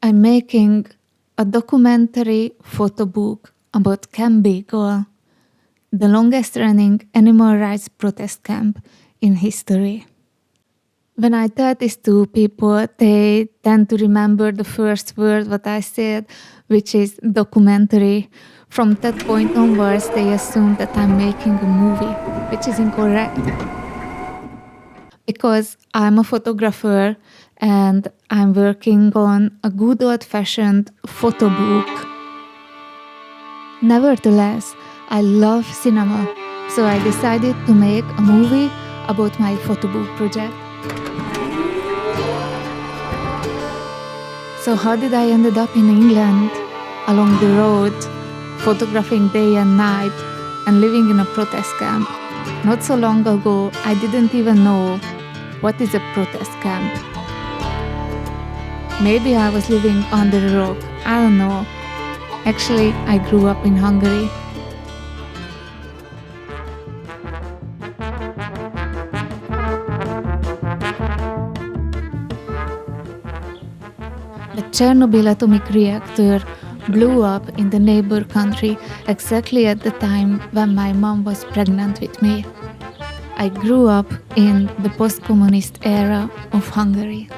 I'm making a documentary photo book about Camp Beagle, the longest running animal rights protest camp in history. When I tell this to people, they tend to remember the first word what I said, which is documentary. From that point onwards, they assume that I'm making a movie, which is incorrect. Because I'm a photographer and I'm working on a good old-fashioned photo book. Nevertheless, I love cinema, so I decided to make a movie about my photo book project. So how did I ended up in England, along the road, photographing day and night, and living in a protest camp? Not so long ago, I didn't even know what is a protest camp. Maybe I was living under a rock, I don't know. Actually, I grew up in Hungary. The Chernobyl atomic reactor blew up in the neighbor country exactly at the time when my mom was pregnant with me. I grew up in the post-communist era of Hungary.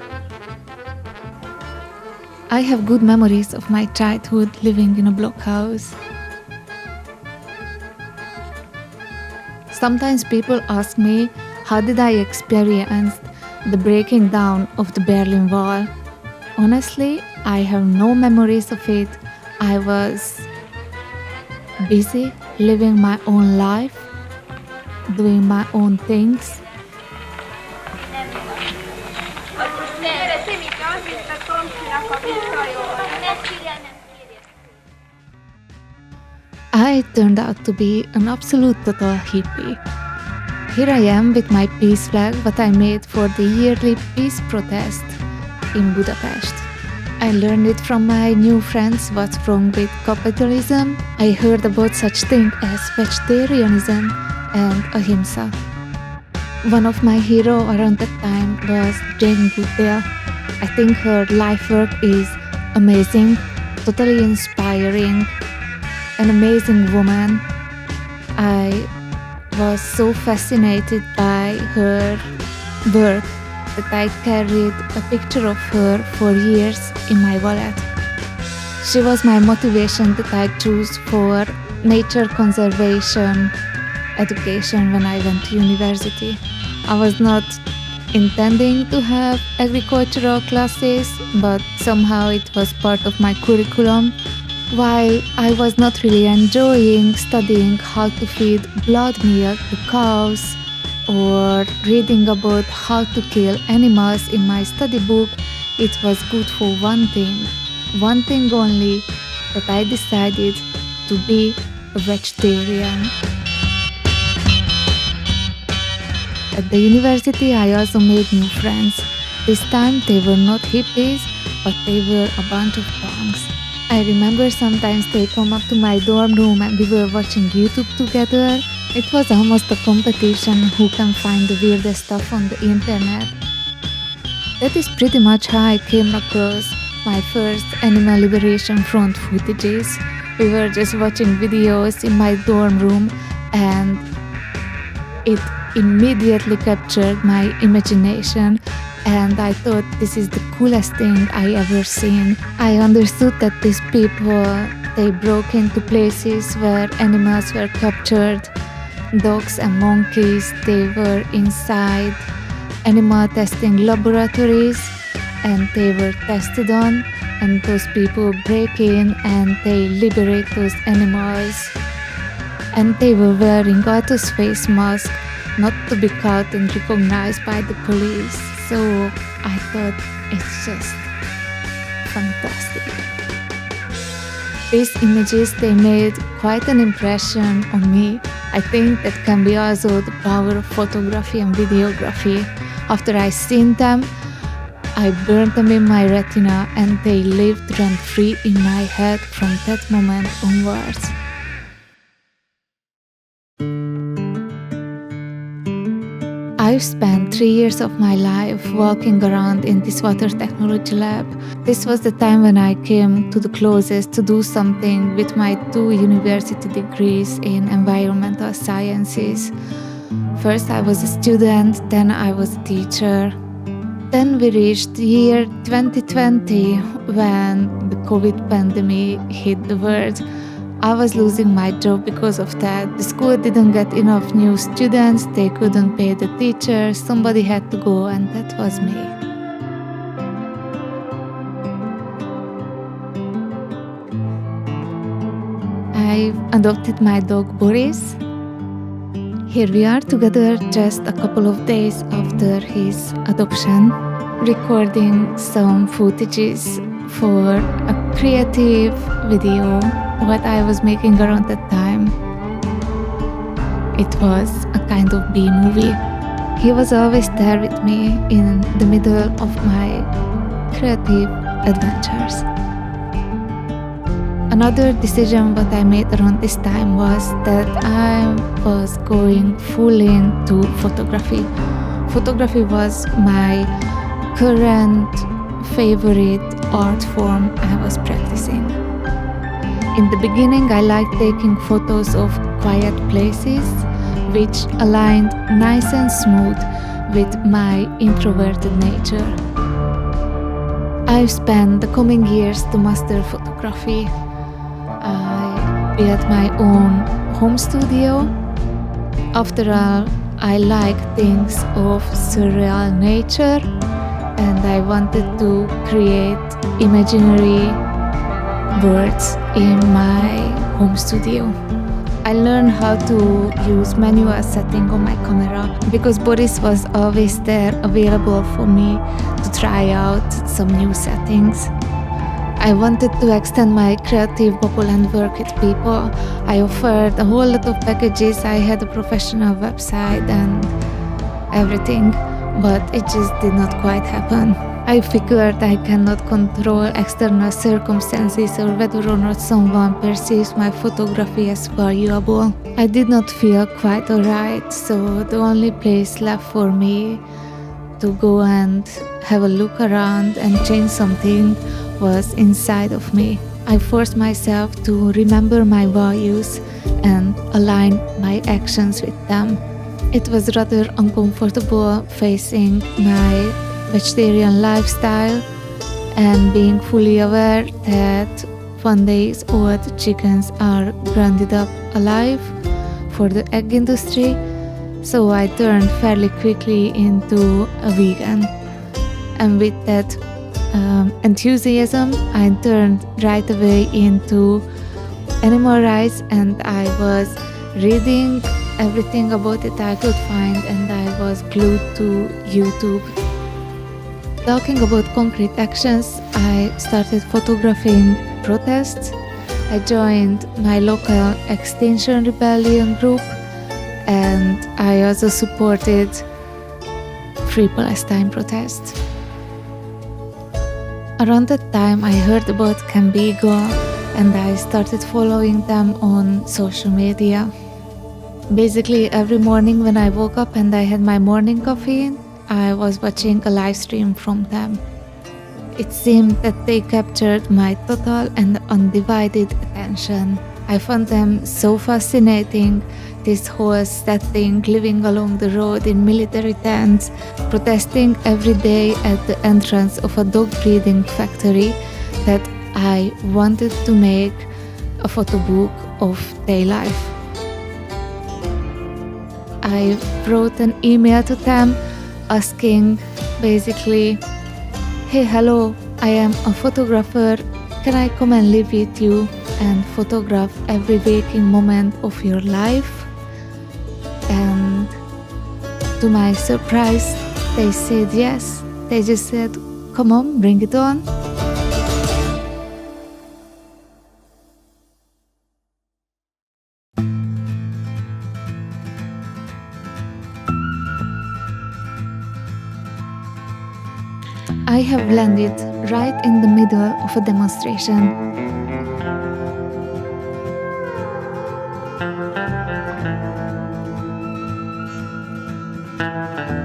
I have good memories of my childhood living in a blockhouse. Sometimes people ask me how did I experience the breaking down of the Berlin Wall. Honestly, I have no memories of it. I was busy living my own life, doing my own things. I turned out to be an absolute total hippie. Here I am with my peace flag that I made for the yearly peace protest in Budapest. I learned it from my new friends what's wrong with capitalism. I heard about such thing as vegetarianism and ahimsa. One of my heroes around that time was Jane Goodale. I think her life work is amazing, totally inspiring, an amazing woman. I was so fascinated by her work that I carried a picture of her for years in my wallet. She was my motivation that I chose for nature conservation education when I went to university. I was not intending to have agricultural classes, but somehow it was part of my curriculum. While I was not really enjoying studying how to feed blood meal to cows or reading about how to kill animals in my study book, it was good for one thing only, that I decided to be a vegetarian. At the university, I also made new friends. This time they were not hippies, but they were a bunch of punks. I remember sometimes they come up to my dorm room and we were watching YouTube together. It was almost a competition who can find the weirdest stuff on the internet. That is pretty much how I came across my first Animal Liberation Front footages. We were just watching videos in my dorm room and it immediately captured my imagination, and I thought this is the coolest thing I ever seen. I understood that these people, they broke into places where animals were captured, dogs and monkeys, they were inside animal testing laboratories and they were tested on, and those people break in and they liberate those animals. And they were wearing all those face masks not to be caught and recognized by the police. So I thought it's just fantastic. These images, they made quite an impression on me. I think that can be also the power of photography and videography. After I seen them, I burned them in my retina and they lived rent-free in my head from that moment onwards. I've spent 3 years of my life walking around in this water technology lab. This was the time when I came to the closest to do something with my 2 university degrees in environmental sciences. First I was a student, then I was a teacher. Then we reached the year 2020 when the COVID pandemic hit the world. I was losing my job because of that. The school didn't get enough new students, they couldn't pay the teachers, somebody had to go, and that was me. I adopted my dog Boris. Here we are together just a couple of days after his adoption, recording some footages for a creative video what I was making around that time. It was a kind of B-movie. He was always there with me in the middle of my creative adventures. Another decision what I made around this time was that I was going full into photography. Photography was my current favorite art form I was practicing. In the beginning, I liked taking photos of quiet places, which aligned nice and smooth with my introverted nature. I've spent the coming years to master photography. I built my own home studio. After all, I like things of surreal nature, and I wanted to create imaginary words in my home studio. I learned how to use manual setting on my camera because Boris was always there available for me to try out some new settings. I wanted to extend my creative bubble and work with people. I offered a whole lot of packages. I had a professional website and everything, but it just did not quite happen. I figured I cannot control external circumstances or whether or not someone perceives my photography as valuable. I did not feel quite alright, so the only place left for me to go and have a look around and change something was inside of me. I forced myself to remember my values and align my actions with them. It was rather uncomfortable facing my vegetarian lifestyle and being fully aware that 1 days old chickens are grounded up alive for the egg industry, so I turned fairly quickly into a vegan. And with that enthusiasm, I turned right away into animal rights, and I was reading everything about it I could find, and I was glued to YouTube. Talking about concrete actions, I started photographing protests. I joined my local Extinction Rebellion group, and I also supported Free Palestine protests. Around that time, I heard about Camp Beagle, and I started following them on social media. Basically, every morning when I woke up and I had my morning coffee, I was watching a live stream from them. It seemed that they captured my total and undivided attention. I found them so fascinating, this whole setting, living along the road in military tents, protesting every day at the entrance of a dog breeding factory, that I wanted to make a photo book of their life. I wrote an email to them asking basically, "Hey, hello, I am a photographer. Can I come and live with you and photograph every waking moment of your life?" And to my surprise, they said yes. They just said, "Come on, bring it on." I have landed right in the middle of a demonstration.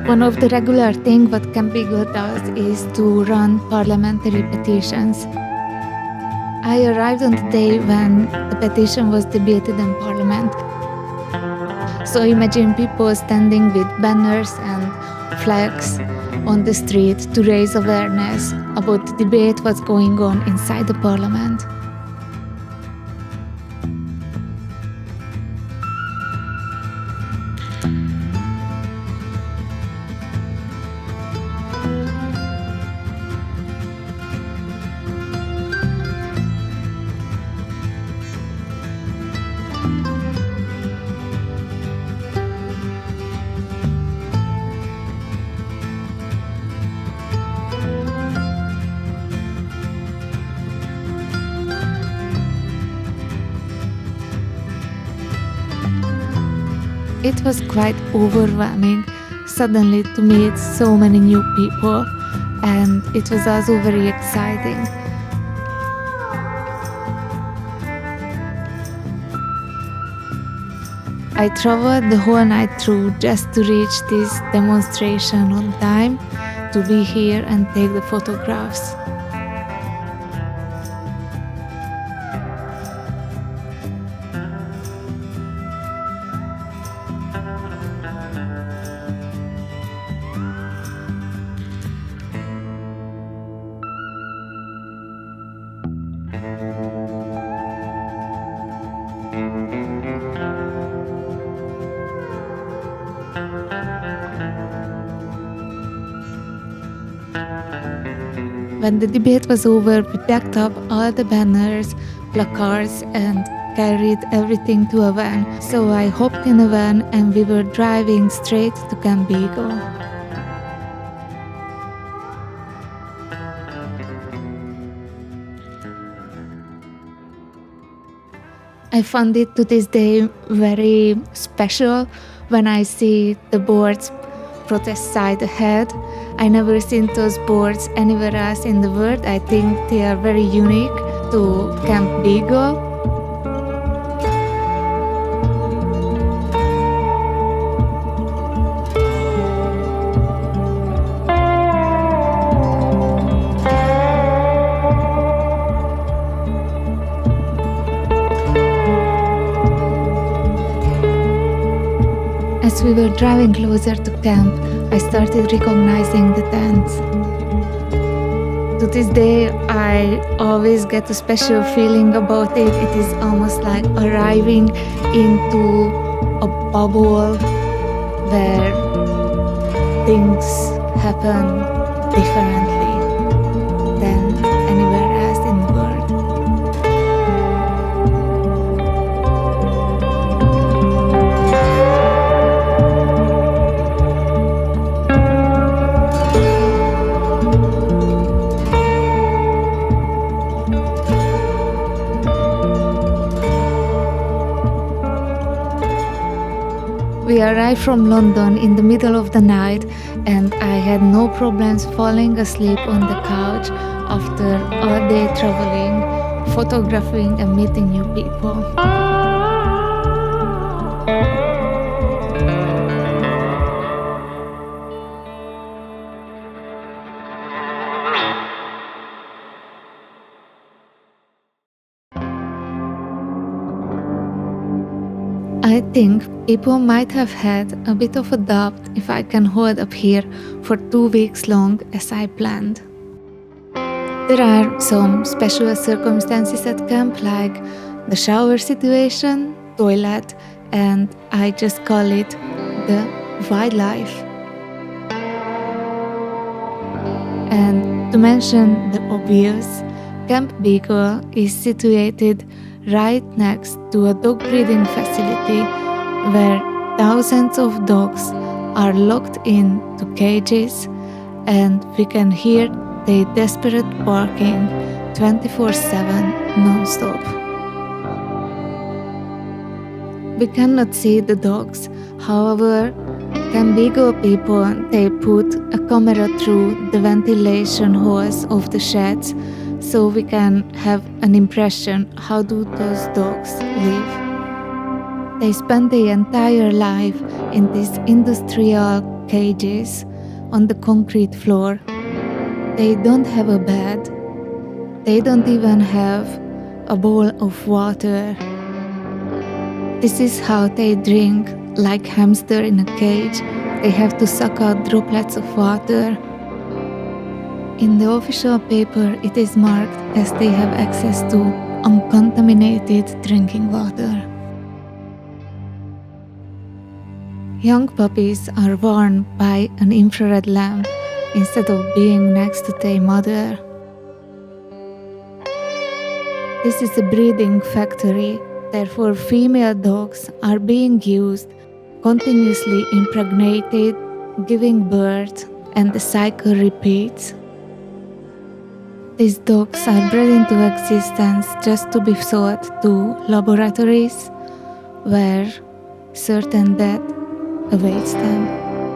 One of the regular things what Camp Beagle does is to run parliamentary petitions. I arrived on the day when the petition was debated in Parliament. So imagine people standing with banners and flags on the street to raise awareness about the debate what's going on inside the Parliament. It was quite overwhelming suddenly to meet so many new people, and it was also very exciting. I traveled the whole night through just to reach this demonstration on time, to be here and take the photographs. When the debate was over, we packed up all the banners, placards, and carried everything to a van. So I hopped in a van and we were driving straight to Camp Beagle. I found it to this day very special when I see the boards protest side ahead. I never seen those boards anywhere else in the world. I think they are very unique to Camp Beagle. As we were driving closer to camp, I started recognizing the tents. To this day, I always get a special feeling about it. It is almost like arriving into a bubble where things happen differently than anywhere else in the world. We arrived from London in the middle of the night, and I had no problems falling asleep on the couch after all day traveling, photographing and meeting new people. I think people might have had a bit of a doubt if I can hold up here for 2 weeks long as I planned. There are some special circumstances at camp, like the shower situation, toilet, and I just call it the wildlife. And to mention the obvious, Camp Beagle is situated right next to a dog breeding facility where thousands of dogs are locked into cages, and we can hear their desperate barking 24/7 non-stop. We cannot see the dogs, however, Camp Beagle people, they put a camera through the ventilation holes of the sheds so we can have an impression how do those dogs live. They spend their entire life in this industrial cages on the concrete floor. They don't have a bed. They don't even have a bowl of water. This is how they drink, like hamster in a cage. They have to suck out droplets of water. In the official paper, it is marked as they have access to uncontaminated drinking water. Young puppies are warned by an infrared lamp instead of being next to their mother. This is a breeding factory, therefore female dogs are being used, continuously impregnated, giving birth, and the cycle repeats. These dogs are bred into existence just to be sold to laboratories where certain death awaits them.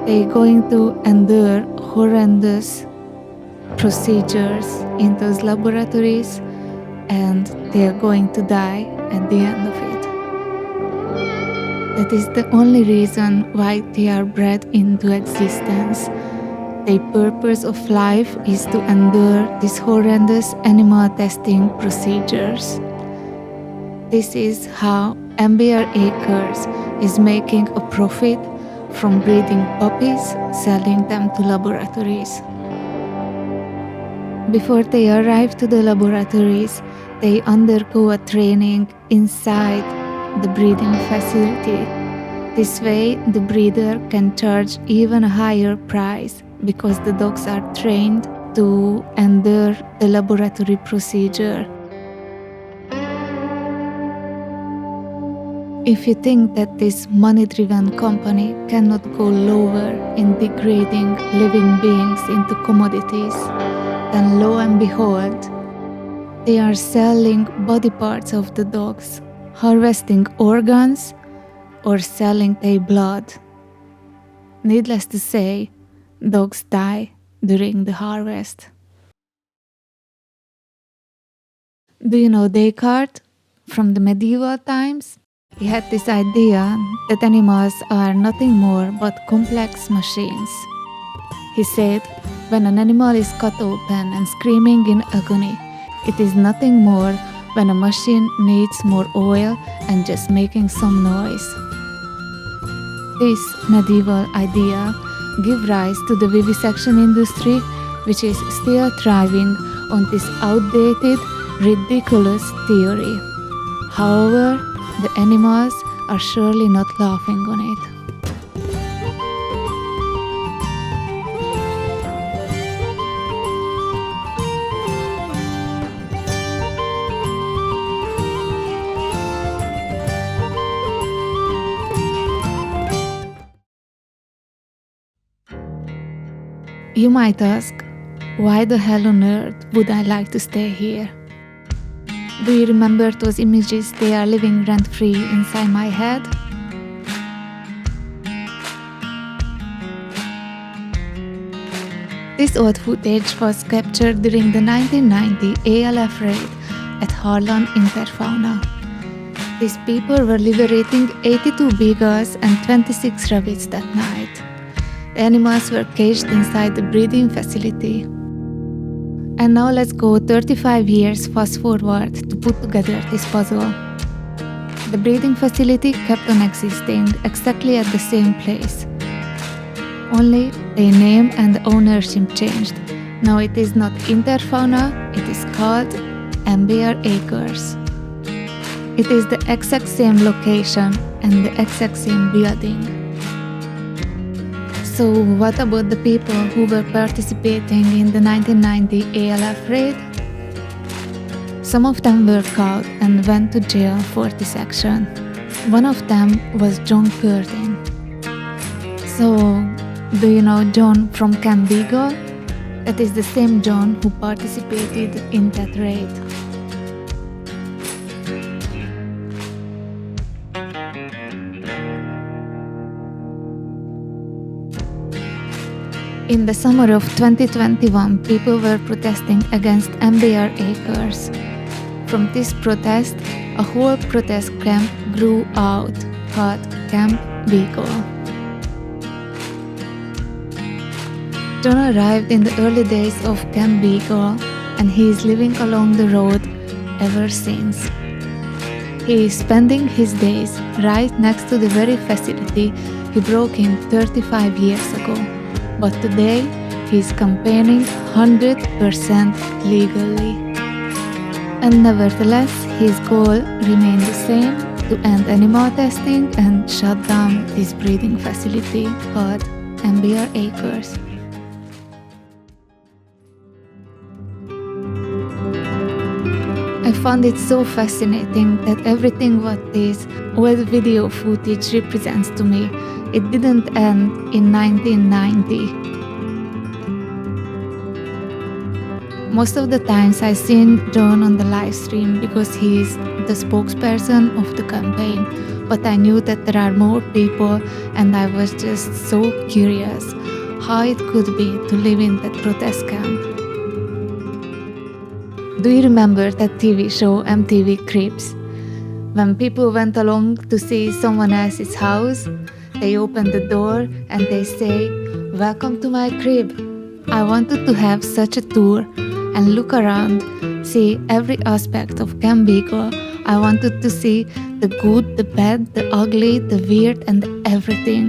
They're going to endure horrendous procedures in those laboratories, and they're going to die at the end of it. That is the only reason why they are bred into existence. Their purpose of life is to endure these horrendous animal testing procedures. This is how MBR Acres is making a profit from breeding puppies, selling them to laboratories. Before they arrive to the laboratories, they undergo a training inside the breeding facility. This way, the breeder can charge even a higher price because the dogs are trained to endure the laboratory procedure. If you think that this money-driven company cannot go lower in degrading living beings into commodities, then lo and behold, they are selling body parts of the dogs, harvesting organs, or selling their blood. Needless to say, dogs die during the harvest. Do you know Descartes from the medieval times? He had this idea that animals are nothing more but complex machines. He said, when an animal is cut open and screaming in agony, it is nothing more when a machine needs more oil and just making some noise. This medieval idea gave rise to the vivisection industry, which is still thriving on this outdated, ridiculous theory. However, the animals are surely not laughing on it. You might ask, why the hell on earth would I like to stay here? Do you remember those images? They are living rent-free inside my head? This old footage was captured during the 1990 ALF raid at Harlan Interfauna. These people were liberating 82 beagles and 26 rabbits that night. The animals were caged inside the breeding facility. And now let's go 35 years fast forward to put together this puzzle. The breeding facility kept on existing exactly at the same place. Only the name and the ownership changed. Now it is not Interfauna, it is called MBR Acres. It is the exact same location and the exact same building. So what about the people who were participating in the 1990 ALF raid? Some of them were caught and went to jail for this action. One of them was John Curtin. So, do you know John from Camp Beagle? That is the same John who participated in that raid. In the summer of 2021, people were protesting against MBR Acres. From this protest, a whole protest camp grew out called Camp Beagle. John arrived in the early days of Camp Beagle, and he is living along the road ever since. He is spending his days right next to the very facility he broke in 35 years ago, but today he is campaigning 100% legally. And nevertheless, his goal remained the same: to end animal testing and shut down this breeding facility called MBR Acres. I found it so fascinating that everything what this old video footage represents to me, it didn't end in 1990. Most of the times I seen John on the live stream because he is the spokesperson of the campaign, but I knew that there are more people, and I was just so curious how it could be to live in that protest camp. Do you remember that TV show MTV Cribs? When people went along to see someone else's house, they opened the door and they say, "Welcome to my crib." I wanted to have such a tour and look around, see every aspect of Camp Beagle. I wanted to see the good, the bad, the ugly, the weird, and everything.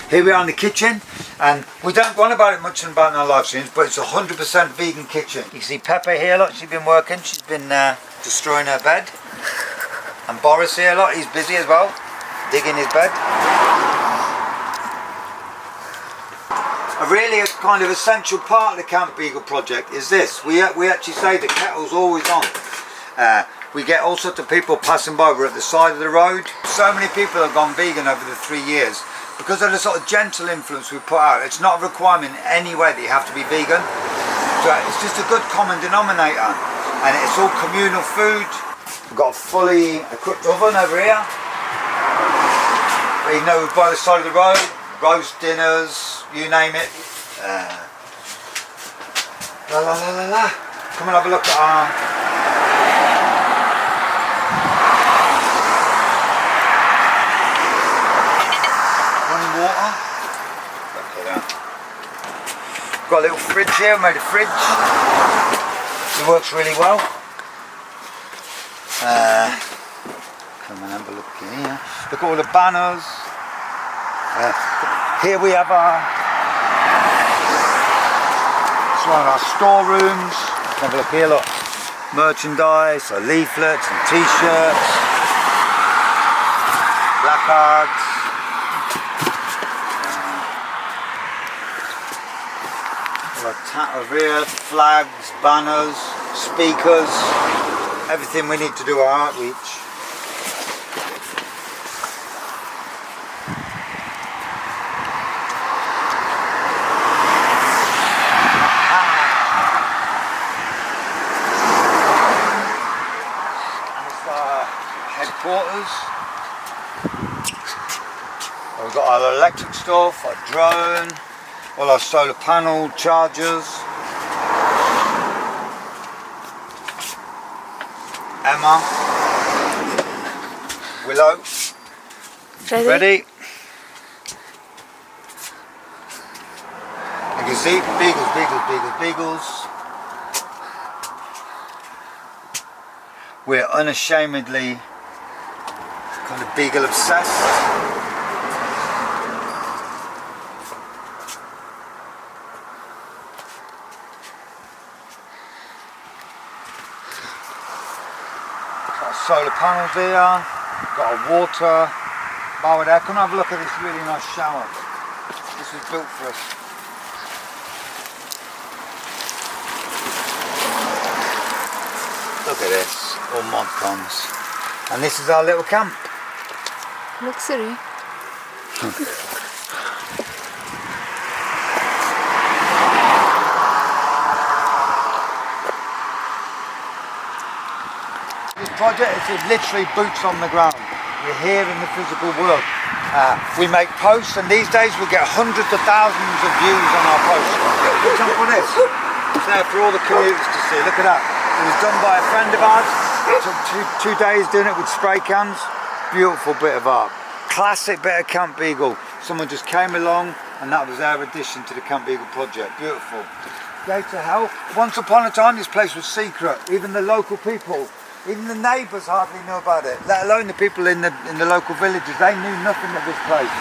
Here we are in the kitchen, and we don't run about it much about in our live streams, but it's a 100% vegan kitchen. You see Pepper here, look, she's been working, she's been destroying her bed. And Boris here, look, he's busy as well, digging his bed. A really kind of essential part of the Camp Beagle project is this. We actually say the kettle's always on. We get all sorts of people passing by. We're at the side of the road. So many people have gone vegan over the 3 years. Because of the sort of gentle influence we put out, it's not a requirement in any way that you have to be vegan. So it's just a good common denominator. And it's all communal food. We've got a fully equipped oven over here. You know, we're by the side of the road, roast dinners, you name it. La la la la la. Come and have a look at our... water. Got a little fridge here, made a fridge. It works really well. Come and have a look in here. Look at all the banners. Here we have it's one of our storerooms. Have a look here, look. Merchandise, our leaflets and t-shirts, placards. Over here, flags, banners, speakers, everything we need to do our outreach. And it's our headquarters. We've got our electric stuff, our drone. All our solar panel chargers. Emma. Willow. Ready. You can see beagles, beagles, beagles, beagles. We're unashamedly kind of beagle obsessed. Solar panels here, got a water bar there. Come and have a look at this really nice shower. This was built for us. Look at this, all mod cons. And this is our little camp. Luxury. Project is literally boots on the ground. We're here in the physical world. We make posts, and these days we get hundreds of thousands of views on our posts. For example, this. It's there for all the commuters to see. Look at that. It was done by a friend of ours. It took two days doing it with spray cans. Beautiful bit of art. Classic bit of Camp Beagle. Someone just came along and that was their addition to the Camp Beagle project. Beautiful. Gate to Health. Once upon a time this place was secret. Even the local people, even the neighbours hardly knew about it. Let alone the people in the local villages. They knew nothing of this place.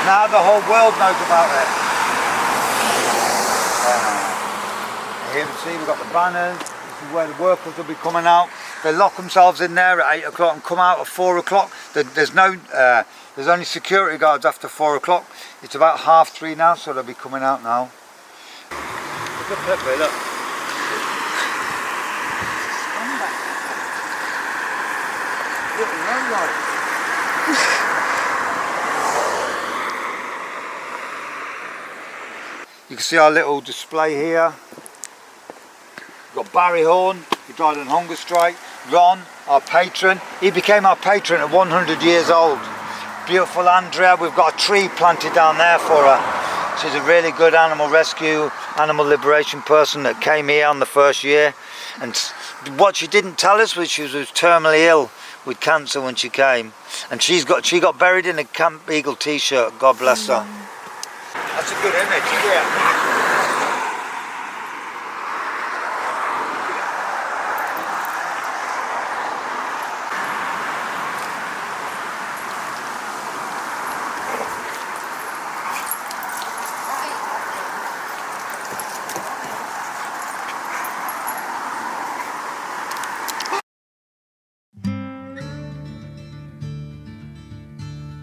Now the whole world knows about it. Here you see we've got the banners. This is where the workers will be coming out. They lock themselves in there at 8 o'clock and come out at 4 o'clock. There's only security guards after 4 o'clock. It's about 3:30 now, so they'll be coming out now. Look at Pepe, look. You can see our little display here. We've got Barry Horn, he died on hunger strike. Ron, our patron, he became our patron at 100 years old. Beautiful Andrea, we've got a tree planted down there for her. She's a really good animal rescue, animal liberation person that came here on the first year. And what she didn't tell us was she was terminally ill with cancer when she came. And she got buried in a Camp Beagle t-shirt, God bless her. That's a good image, yeah.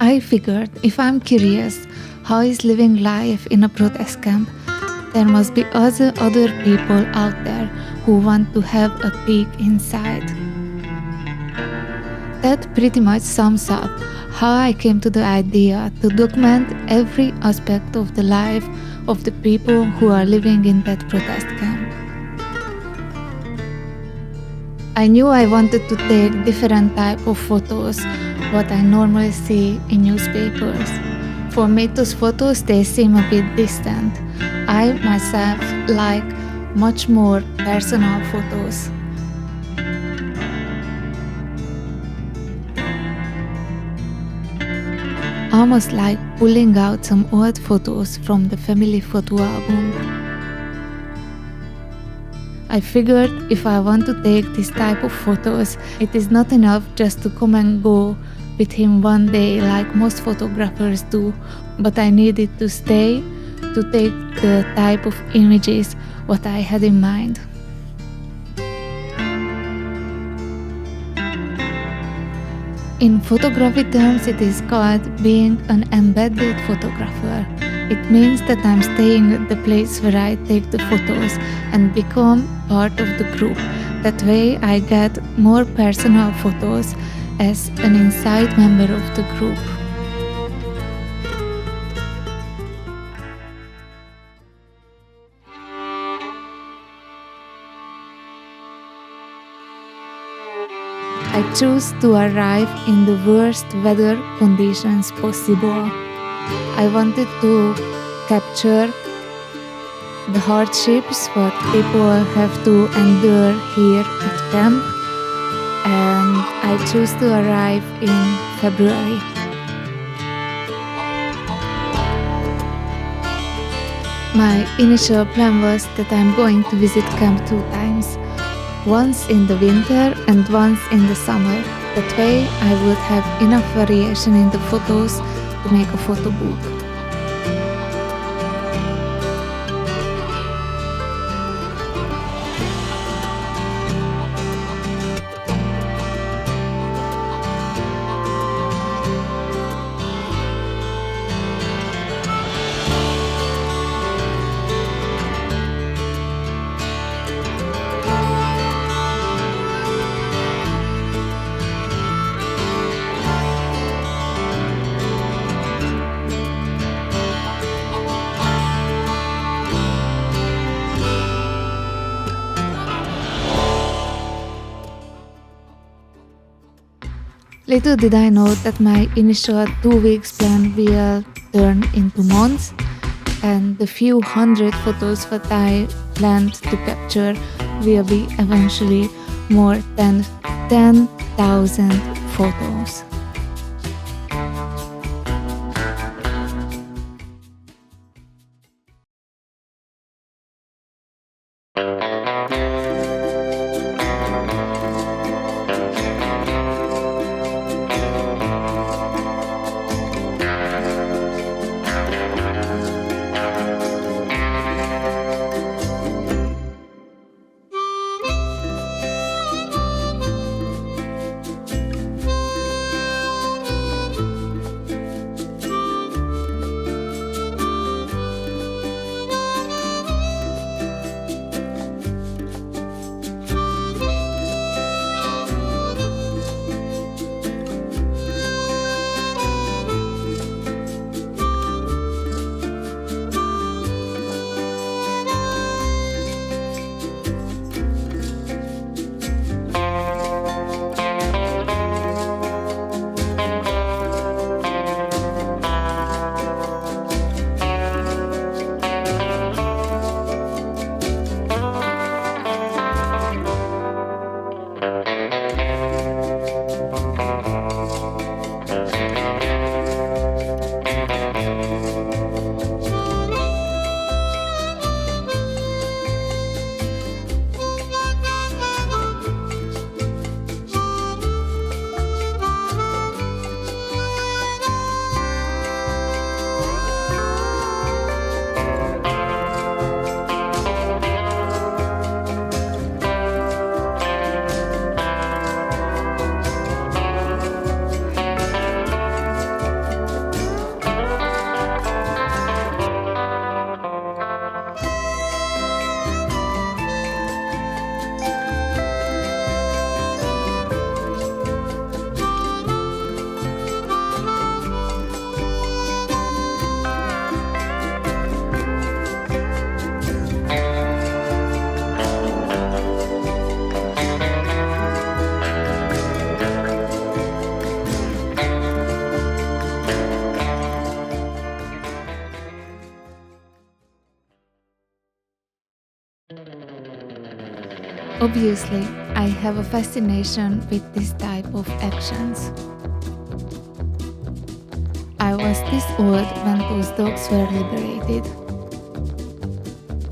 I figured if I'm curious how is living life in a protest camp, there must be other people out there who want to have a peek inside. That pretty much sums up how I came to the idea to document every aspect of the life of the people who are living in that protest camp. I knew I wanted to take different type of photos what I normally see in newspapers. For me, those photos, they seem a bit distant. I myself like much more personal photos. Almost like pulling out some old photos from the family photo album. I figured if I want to take this type of photos, it is not enough just to come and go with him one day like most photographers do, but I needed to stay to take the type of images what I had in mind. In photography terms, it is called being an embedded photographer. It means that I'm staying at the place where I take the photos and become part of the group. That way I get more personal photos as an inside member of the group. I chose to arrive in the worst weather conditions possible. I wanted to capture the hardships what people have to endure here at camp, and I chose to arrive in February. My initial plan was that I'm going to visit camp 2 times. Once in the winter and once in the summer. That way I would have enough variation in the photos to make a photo book. Little did I know that my initial 2 weeks plan will turn into months, and the few hundred photos that I planned to capture will be eventually more than 10,000 photos. Obviously, I have a fascination with this type of actions. I was this old when those dogs were liberated.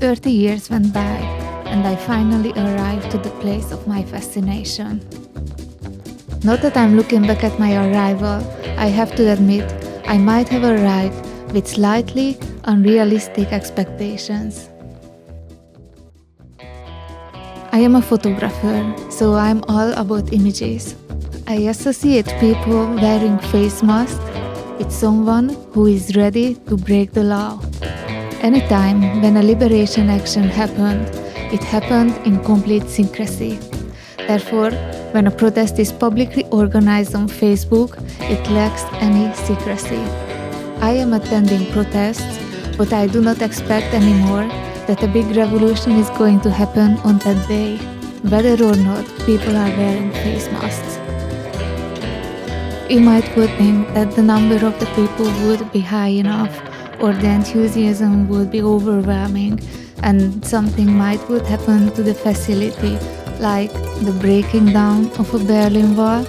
30 years went by, and I finally arrived to the place of my fascination. Not that I'm looking back at my arrival, I have to admit I might have arrived with slightly unrealistic expectations. I am a photographer, so I'm all about images. I associate people wearing face masks with someone who is ready to break the law. Anytime when a liberation action happened, it happened in complete secrecy. Therefore, when a protest is publicly organized on Facebook, it lacks any secrecy. I am attending protests, but I do not expect anymore that a big revolution is going to happen on that day, whether or not people are wearing face masks. You might think that the number of the people would be high enough, or the enthusiasm would be overwhelming, and something would happen to the facility, like the breaking down of a Berlin Wall,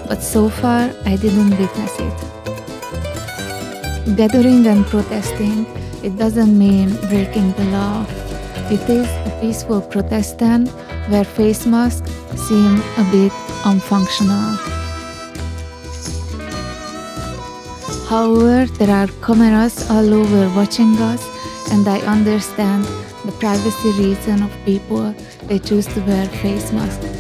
but so far I didn't witness it. Gathering and protesting, it doesn't mean breaking the law. It is a peaceful protest then, where face masks seem a bit unfunctional. However, there are cameras all over watching us, and I understand the privacy reason of people they choose to wear face masks.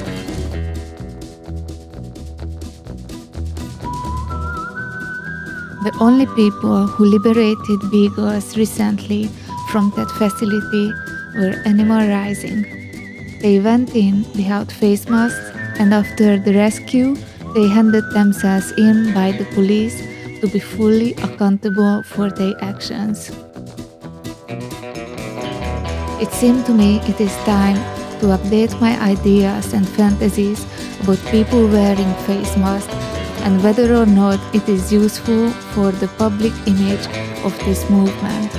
The only people who liberated beagles recently from that facility were Animal Rising. They went in without face masks, and after the rescue, they handed themselves in by the police to be fully accountable for their actions. It seemed to me it is time to update my ideas and fantasies about people wearing face masks and whether or not it is useful for the public image of this movement.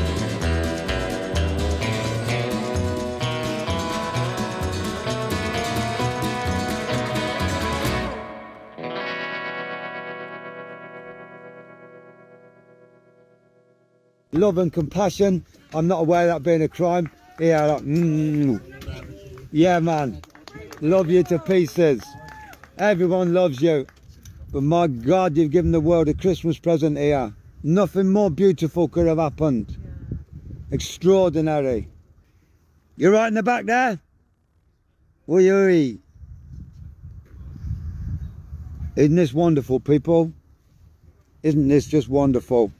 love and compassion. I'm not aware of that being a crime. Yeah, like, yeah, man. Love you to pieces. Everyone loves you. But my God, you've given the world a Christmas present here. Nothing more beautiful could have happened. Extraordinary. You're right in the back there? Oi, oi. Isn't this wonderful, people? Isn't this just wonderful?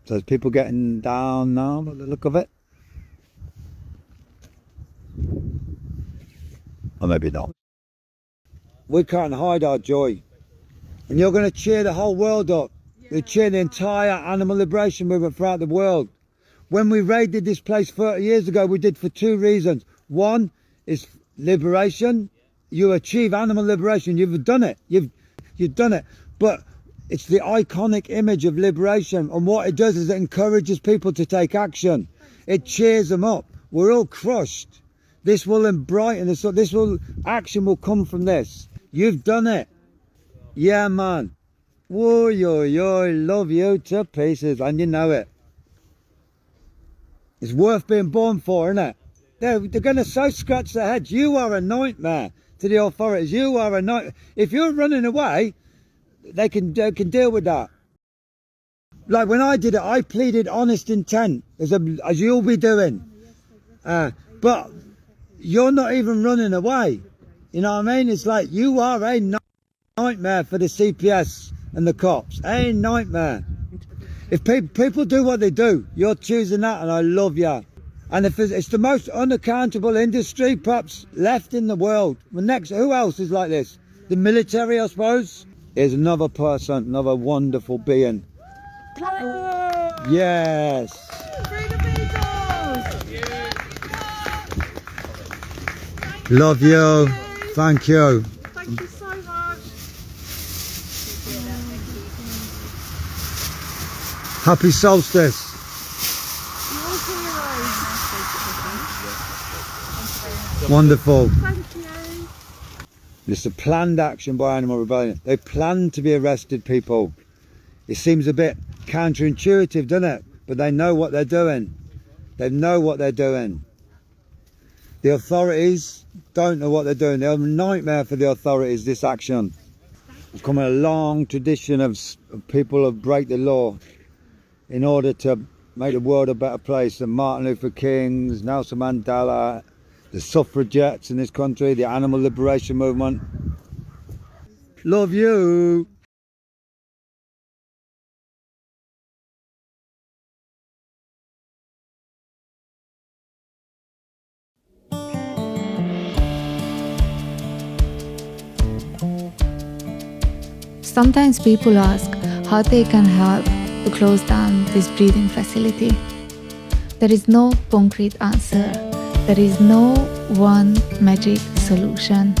So there's people getting down now by the look of it. Or maybe not. We can't hide our joy. And you're going to cheer the whole world up. You cheer the entire animal liberation movement throughout the world. When we raided this place 30 years ago, we did for two reasons. One is liberation. You achieve animal liberation. You've done it. You've done it. But it's the iconic image of liberation. And what it does is it encourages people to take action. It cheers them up. We're all crushed. This will brighten us up. Action will come from this. You've done it. Yeah, man. Whoa, yo, love you to pieces. And you know it. It's worth being born for, isn't it? They're going to so scratch their heads. You are a nightmare to the authorities. You are a nightmare. If you're running away, they can deal with that. Like when I did it, I pleaded honest intent, as you'll be doing. But you're not even running away. You know what I mean? It's like you are a nightmare for the CPS and the cops. A nightmare. If people do what they do, you're choosing that, and I love you. And if it's the most unaccountable industry perhaps left in the world. Well, next, who else is like this? The military, I suppose. Here's another person, another wonderful being. Yes. Bring the Beagles! Love you. Thank you. Thank you so much. Happy solstice. Wonderful. Thank you. It's a planned action by Animal Rebellion. They plan to be arrested, people. It seems a bit counterintuitive, doesn't it? But they know what they're doing. They know what they're doing. The authorities don't know what they're doing. They're a nightmare for the authorities, this action. It's come a long tradition of people who break the law in order to make the world a better place. The Martin Luther Kings, Nelson Mandela, the suffragettes in this country, the animal liberation movement. Love you. Sometimes people ask how they can help to close down this breeding facility. There is no concrete answer. There is no one magic solution.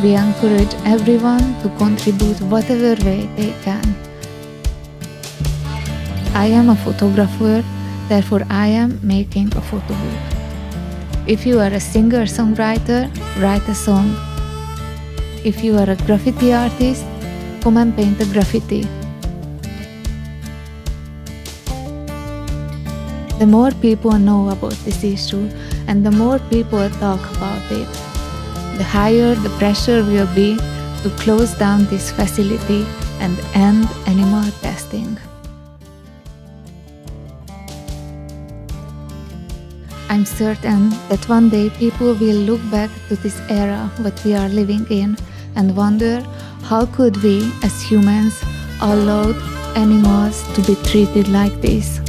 We encourage everyone to contribute whatever way they can. I am a photographer, therefore I am making a photo book. If you are a singer-songwriter, write a song. If you are a graffiti artist, come and paint a graffiti. The more people know about this issue and the more people talk about it, the higher the pressure will be to close down this facility and end animal testing. I'm certain that one day people will look back to this era that we are living in and wonder how could we as humans allow animals to be treated like this.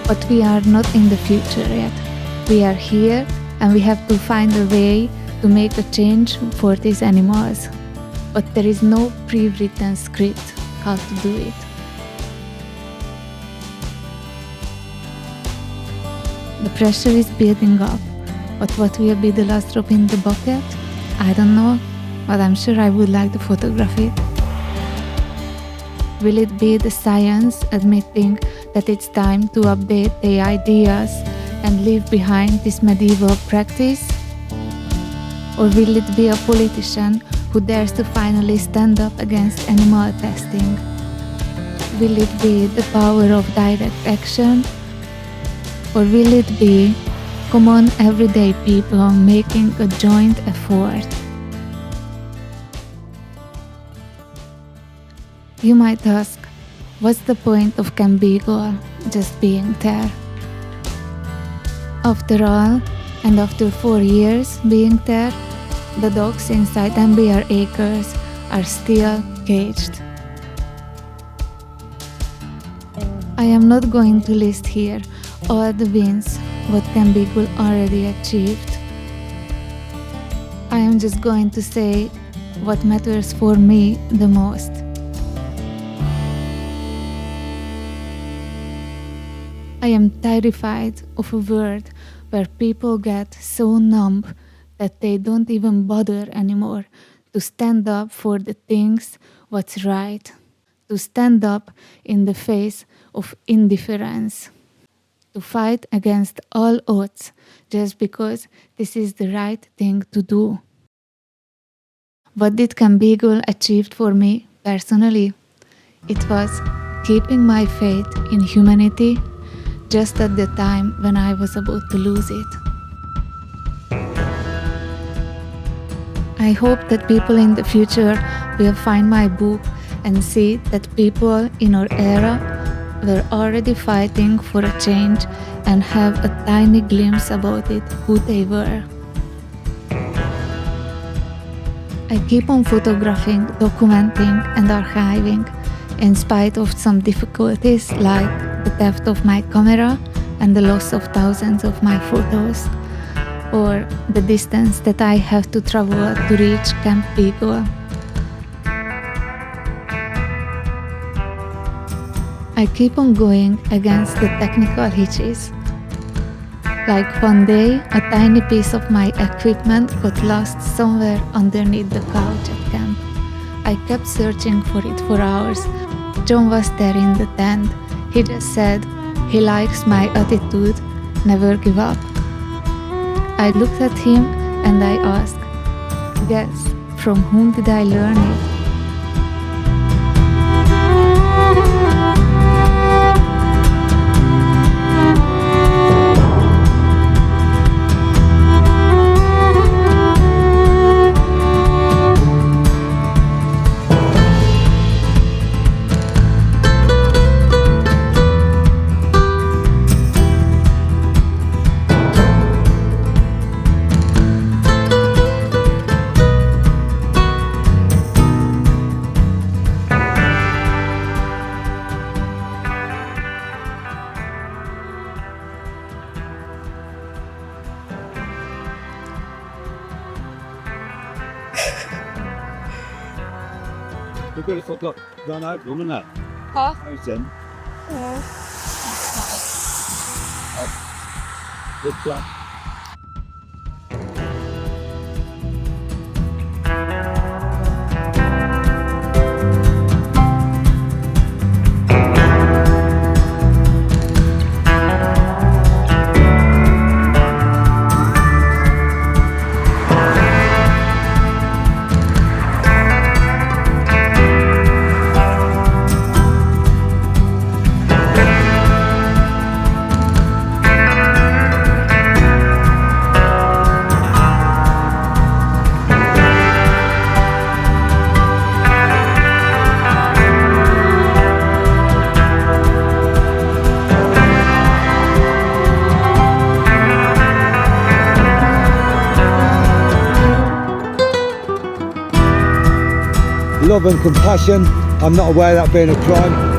But we are not in the future yet. We are here and we have to find a way to make a change for these animals. But there is no pre-written script how to do it. The pressure is building up, but what will be the last drop in the bucket? I don't know, but I'm sure I would like to photograph it. Will it be the science admitting that it's time to update the ideas and leave behind this medieval practice? Or will it be a politician who dares to finally stand up against animal testing? Will it be the power of direct action? Or will it be common everyday people making a joint effort? You might ask, what's the point of Camp Beagle just being there? After all, and after 4 years being there, the dogs inside MBR Acres are still caged. I am not going to list here all the wins what Camp Beagle already achieved. I am just going to say what matters for me the most. I am terrified of a world where people get so numb that they don't even bother anymore to stand up for the things what's right, to stand up in the face of indifference, to fight against all odds just because this is the right thing to do. What did Camp Beagle achieve for me personally? It was keeping my faith in humanity just at the time when I was about to lose it. I hope that people in the future will find my book and see that people in our era were already fighting for a change and have a tiny glimpse about it, who they were. I keep on photographing, documenting and archiving in spite of some difficulties like the theft of my camera and the loss of thousands of my photos, or the distance that I have to travel to reach Camp Beagle. I keep on going against the technical hitches. Like one day, a tiny piece of my equipment got lost somewhere underneath the couch at camp. I kept searching for it for hours. John was there in the tent. He just said, he likes my attitude, never give up. I looked at him and I asked, guess, from whom did I learn it? Du kunne fått den här blommorna här. Ja. Husen. Det är klart. Love and compassion. I'm not aware of that being a crime.